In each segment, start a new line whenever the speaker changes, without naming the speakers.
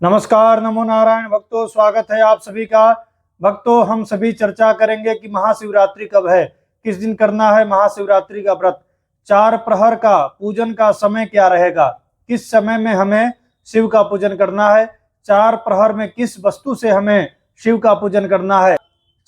नमस्कार, नमो नारायण भक्तों, स्वागत है आप सभी का। भक्तों, हम सभी चर्चा करेंगे कि महाशिवरात्रि कब है, किस दिन करना है महाशिवरात्रि का व्रत, 4 प्रहर का पूजन का समय क्या रहेगा, किस समय में हमें शिव का पूजन करना है, 4 प्रहर में किस वस्तु से हमें शिव का पूजन करना है,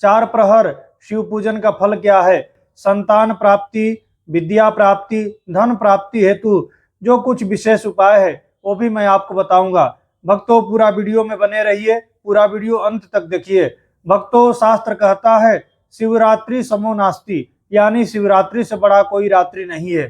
4 प्रहर शिव पूजन का फल क्या है, संतान प्राप्ति, विद्या प्राप्ति, धन प्राप्ति हेतु जो कुछ विशेष उपाय है वो भी मैं आपको बताऊंगा। भक्तों, पूरा वीडियो में बने रहिए, पूरा वीडियो अंत तक देखिए। भक्तों, शास्त्र कहता है शिवरात्रि समो नास्ति, यानी शिवरात्रि से बड़ा कोई रात्रि नहीं है।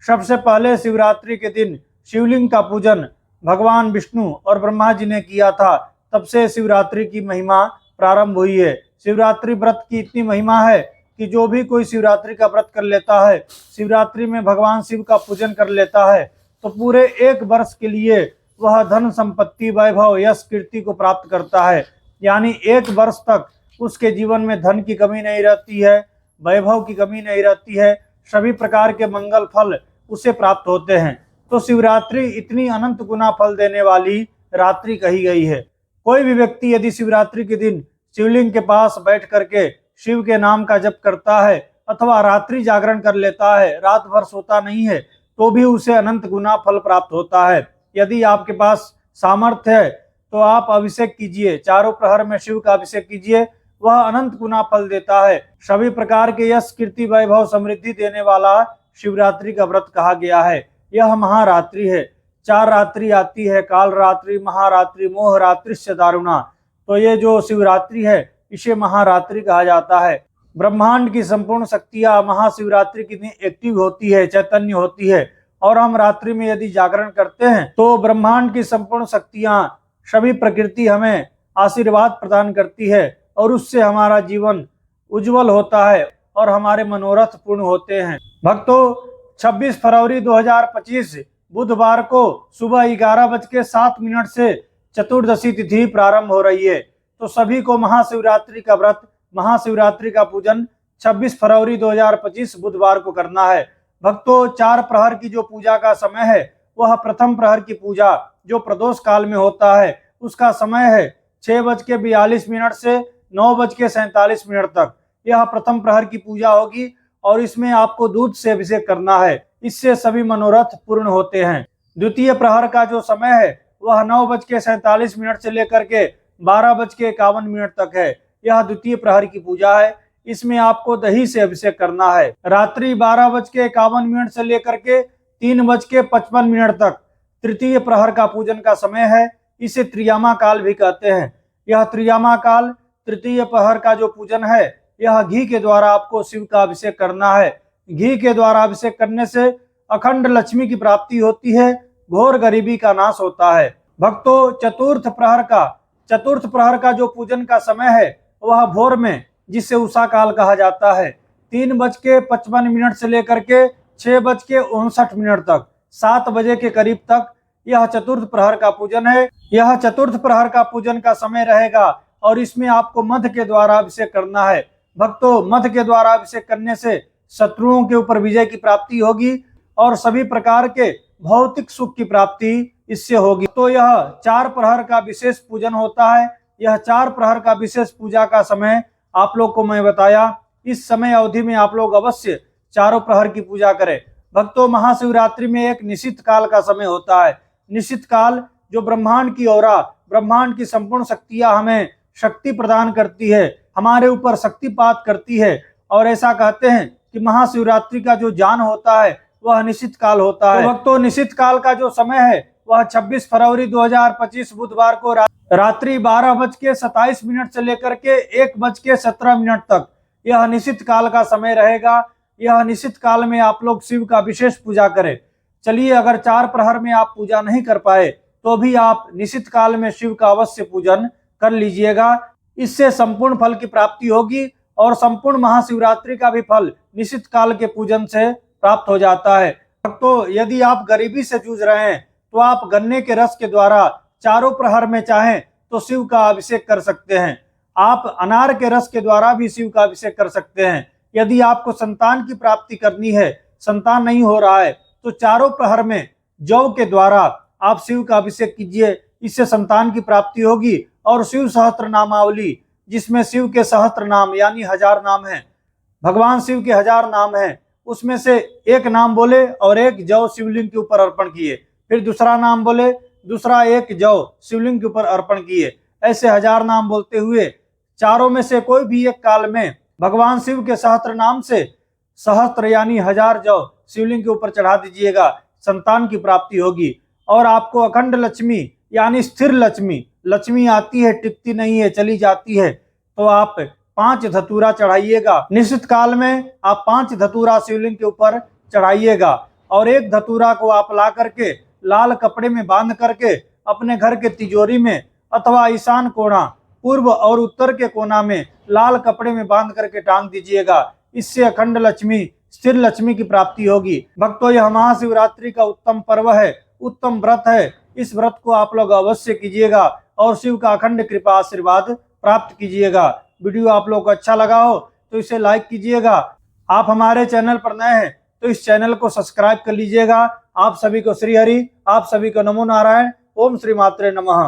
सबसे पहले शिवरात्रि के दिन शिवलिंग का पूजन भगवान विष्णु और ब्रह्मा जी ने किया था, तब से शिवरात्रि की महिमा प्रारंभ हुई है। शिवरात्रि व्रत की इतनी महिमा है कि जो भी कोई शिवरात्रि का व्रत कर लेता है, शिवरात्रि में भगवान शिव का पूजन कर लेता है, तो पूरे 1 वर्ष के लिए वह धन संपत्ति, वैभव, यश, कीर्ति को प्राप्त करता है। यानी 1 वर्ष तक उसके जीवन में धन की कमी नहीं रहती है, वैभव की कमी नहीं रहती है, सभी प्रकार के मंगल फल उसे प्राप्त होते हैं। तो शिवरात्रि इतनी अनंत गुना फल देने वाली रात्रि कही गई है। कोई भी व्यक्ति यदि शिवरात्रि के दिन शिवलिंग के पास बैठ करके शिव के नाम का जप करता है अथवा रात्रि जागरण कर लेता है, रात भर सोता नहीं है, तो भी उसे अनंत गुना फल प्राप्त होता है। यदि आपके पास सामर्थ्य है तो आप अभिषेक कीजिए, 4 प्रहर में शिव का अभिषेक कीजिए, वह अनंत गुना फल देता है। सभी प्रकार के यश, कीर्ति, वैभव, समृद्धि देने वाला शिवरात्रि का व्रत कहा गया है। यह महारात्रि है, 4 रात्रि आती है, काल रात्रि, महारात्रि, मोह रात्रि से दारुणा। तो ये जो शिवरात्रि है इसे महारात्रि कहा जाता है। ब्रह्मांड की संपूर्ण शक्तियां महाशिवरात्रि के दिन एक्टिव होती है, चैतन्य होती है, और हम रात्रि में यदि जागरण करते हैं तो ब्रह्मांड की संपूर्ण शक्तियां, सभी प्रकृति हमें आशीर्वाद प्रदान करती है और उससे हमारा जीवन उज्जवल होता है और हमारे मनोरथ पूर्ण होते हैं। भक्तों, 26 फरवरी 2025 बुधवार को सुबह 11:07 से चतुर्दशी तिथि प्रारंभ हो रही है। तो सभी को महाशिवरात्रि का व्रत, महाशिवरात्रि का पूजन 26 फरवरी 2025 बुधवार को करना है। भक्तों, 4 प्रहर की जो पूजा का समय है वह प्रथम प्रहर की पूजा जो प्रदोष काल में होता है उसका समय है 6:42 से 9:47 तक। यह प्रथम प्रहर की पूजा होगी और इसमें आपको दूध से अभिषेक करना है, इससे सभी मनोरथ पूर्ण होते हैं। द्वितीय प्रहर का जो समय है वह 9:47 से लेकर के 12:51 तक है। यह द्वितीय प्रहर की पूजा है, इसमें आपको दही से अभिषेक करना है। रात्रि 12:51 से लेकर के 3:55 तक तृतीय प्रहर का पूजन का समय है। इसे त्रियामा काल भी कहते हैं। यह त्रियामा काल, तृतीय प्रहर का जो पूजन है, यह घी के द्वारा आपको शिव का अभिषेक करना है। घी के द्वारा अभिषेक करने से अखंड लक्ष्मी की प्राप्ति होती है, घोर गरीबी का नाश होता है। भक्तों, चतुर्थ प्रहर का जो पूजन का समय है वह भोर में, जिसे उषा काल कहा जाता है, 3:55 से लेकर के 6:59 तक, 7 बजे के करीब तक यह चतुर्थ प्रहर का पूजन है। यह चतुर्थ प्रहर का पूजन का समय रहेगा और इसमें आपको मध के द्वारा अभिषेक करना है। भक्तों, मध के द्वारा अभिषेक करने से शत्रुओं के ऊपर विजय की प्राप्ति होगी और सभी प्रकार के भौतिक सुख की प्राप्ति इससे होगी। तो यह 4 प्रहर का विशेष पूजन होता है। यह 4 प्रहर का विशेष पूजा का समय आप लोग को मैं बताया। इस समय अवधि में आप लोग अवश्य 4 प्रहर की पूजा करें। भक्तों, महाशिवरात्रि में एक निश्चित काल का समय होता है। निश्चित काल जो ब्रह्मांड की औरा, ब्रह्मांड की संपूर्ण शक्तियां हमें शक्ति प्रदान करती है, हमारे ऊपर शक्तिपात करती है, और ऐसा कहते हैं कि महाशिवरात्रि का जो जान होता है वह निश्चित काल होता है। तो भक्तों, निश्चित काल का जो समय है वह 26 फरवरी 2025 बुधवार को रात्रि 12:27 से लेकर के 1:17 तक यह निश्चित काल का समय रहेगा। यह निश्चित काल में आप लोग शिव का विशेष पूजा करें। चलिए, अगर 4 प्रहर में आप पूजा नहीं कर पाए तो भी आप निश्चित काल में शिव का अवश्य पूजन कर लीजिएगा। इससे संपूर्ण फल की प्राप्ति होगी और संपूर्ण महाशिवरात्रि का भी फल निश्चित काल के पूजन से प्राप्त हो जाता है। तो यदि आप गरीबी से जूझ रहे हैं तो आप गन्ने के रस के द्वारा 4 प्रहर में चाहें तो शिव का अभिषेक कर सकते हैं। आप अनार के रस के द्वारा भी शिव का अभिषेक कर सकते हैं। यदि आपको संतान की प्राप्ति करनी है, संतान नहीं हो रहा है, तो 4 प्रहर में जौ के द्वारा आप शिव का अभिषेक कीजिए। इससे संतान की प्राप्ति होगी। और शिव सहस्त्र नामावली, जिसमें शिव के सहस्त्र नाम यानी 1000 नाम हैं, भगवान शिव के 1000 नाम हैं, उसमें से एक नाम बोले और एक जौ शिवलिंग के ऊपर अर्पण किए, फिर दूसरा नाम बोले, दूसरा एक जौ शिवलिंग के ऊपर अर्पण किए। ऐसे 1000 नाम बोलते हुए चारों में से कोई भी एक काल में भगवान शिव के सहस्त्र नाम से सहस्त्र यानी 1000 जौ शिवलिंग के ऊपर चढ़ा दीजिएगा, संतान की प्राप्ति होगी। और आपको अखंड लक्ष्मी यानी स्थिर लक्ष्मी, लक्ष्मी आती है टिकती नहीं है, चली जाती है, तो आप 5 धतूरा चढ़ाइएगा। निश्चित काल में आप 5 धतूरा शिवलिंग के ऊपर चढ़ाइएगा और एक धतूरा को आप ला करके लाल कपड़े में बांध करके अपने घर के तिजोरी में अथवा ईशान कोना, पूर्व और उत्तर के कोना में लाल कपड़े में बांध करके टांग दीजिएगा। इससे अखंड लक्ष्मी, स्थिर लक्ष्मी की प्राप्ति होगी। भक्तों, यह महाशिवरात्रि का उत्तम पर्व है, उत्तम व्रत है। इस व्रत को आप लोग अवश्य कीजिएगा और शिव का अखंड कृपा आशीर्वाद प्राप्त कीजिएगा। वीडियो आप लोग को अच्छा लगा हो तो इसे लाइक कीजिएगा। आप हमारे चैनल पर नए हैं तो इस चैनल को सब्सक्राइब कर लीजिएगा। आप सभी को श्री हरि, आप सभी को नमो नारायण। ओम श्री मात्रे नमः।